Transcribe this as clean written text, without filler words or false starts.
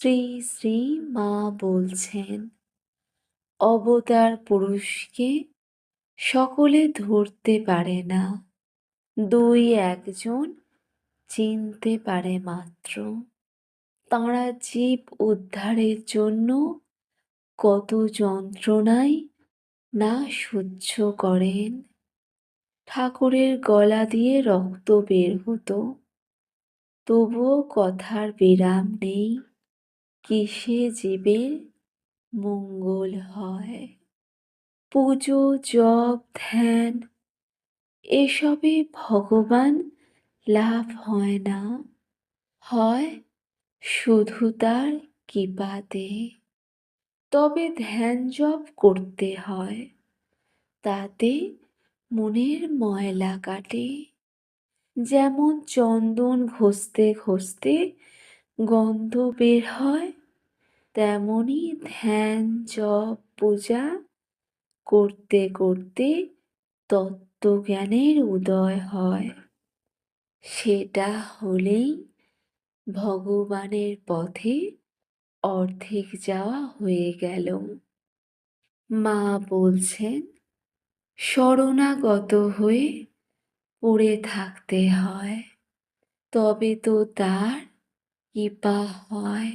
শ্রী শ্রী মা বলছেন, অবতার পুরুষকে সকলে ধরতে পারে না, দুই একজন চিনতে পারে মাত্র। তাঁরা জীব উদ্ধারের জন্য কত যন্ত্রণাই না সহ্য করেন। ঠাকুরের গলা দিয়ে রক্ত বের হতো, তবুও কথার বিরাম নেই, কিসে জীবের মঙ্গল হয়। পুজো, জপ, ধ্যান এসবে ভগবান লাভ হয় না, হয় শুধু তার কৃপাতে। তবে ধ্যান জপ করতে হয়, তাতে মনের ময়লা কাটে। যেমন চন্দন ঘষতে ঘষতে গন্ধ বের হয়, তেমনি ধ্যান জপ পূজা করতে করতে তত্ত্বজ্ঞানের উদয় হয়। সেটা হলেই ভগবানের পথে অর্ধেক যাওয়া হয়ে গেল। মা বলছেন, শরণাগত হয়ে পড়ে থাকতে হয়, তবে তো তার কৃপা হয়।